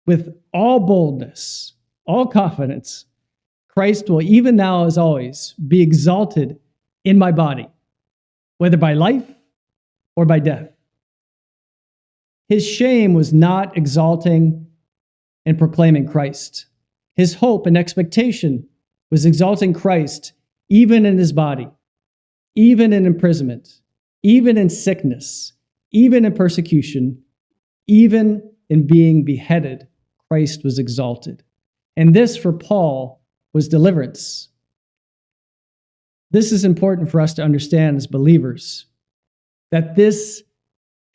with all boldness, all confidence, Christ will, even now as always, be exalted in my body, whether by life or by death. His shame was not exalting and proclaiming Christ. His hope and expectation was exalting Christ even in his body, even in imprisonment, even in sickness, even in persecution, even in being beheaded. Christ was exalted. And this, for Paul, was deliverance. This is important for us to understand as believers, that this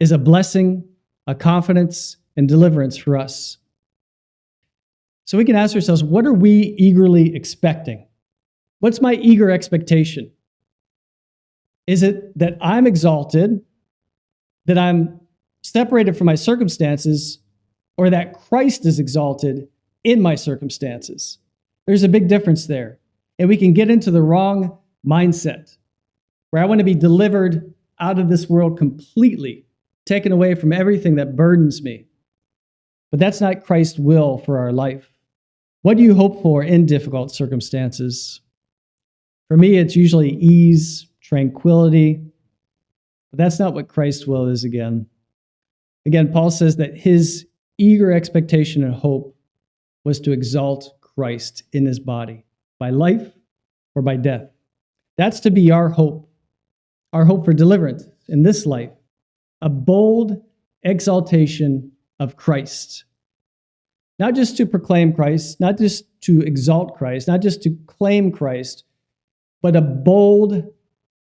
is a blessing, a confidence, and deliverance for us. So we can ask ourselves, what are we eagerly expecting? What's my eager expectation? Is it that I'm exalted, that I'm separated from my circumstances, or that Christ is exalted in my circumstances? There's a big difference there. And we can get into the wrong mindset, where I want to be delivered out of this world completely, taken away from everything that burdens me. But that's not Christ's will for our life. What do you hope for in difficult circumstances? For me, it's usually ease, tranquility, but that's not what Christ's will is again. Again, Paul says that his eager expectation and hope was to exalt Christ in his body, by life or by death. That's to be our hope for deliverance in this life, a bold exaltation of Christ. Not just to proclaim Christ, not just to exalt Christ, not just to claim Christ, but a bold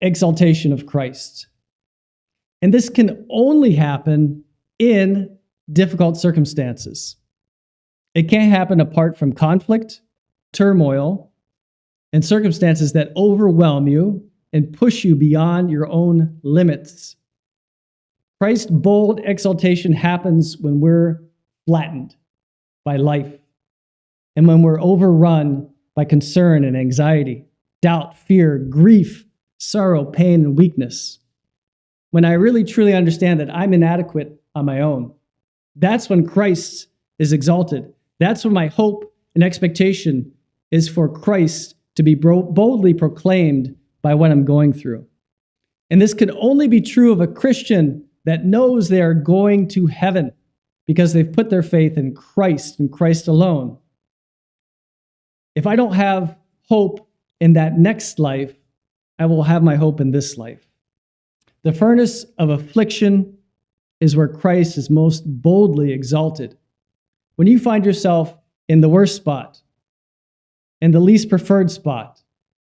exaltation of Christ. And this can only happen in difficult circumstances. It can't happen apart from conflict, turmoil, and circumstances that overwhelm you and push you beyond your own limits. Christ's bold exaltation happens when we're flattened by life and when we're overrun by concern and anxiety, doubt, fear, grief, sorrow, pain, and weakness. When I really truly understand that I'm inadequate on my own, that's when Christ is exalted. That's when my hope and expectation is for Christ to be boldly proclaimed by what I'm going through. And this can only be true of a Christian that knows they are going to heaven because they've put their faith in Christ and Christ alone. If I don't have hope in that next life, I will have my hope in this life. The furnace of affliction is where Christ is most boldly exalted. When you find yourself in the worst spot, in the least preferred spot,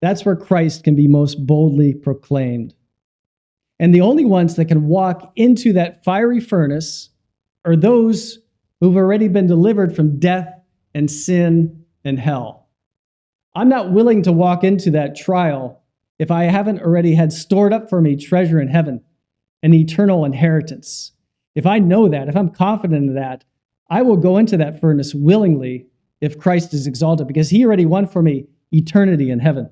that's where Christ can be most boldly proclaimed. And the only ones that can walk into that fiery furnace are those who've already been delivered from death and sin and hell. I'm not willing to walk into that trial if I haven't already had stored up for me treasure in heaven, an eternal inheritance. If I know that, if I'm confident of that, I will go into that furnace willingly if Christ is exalted, because he already won for me eternity in heaven.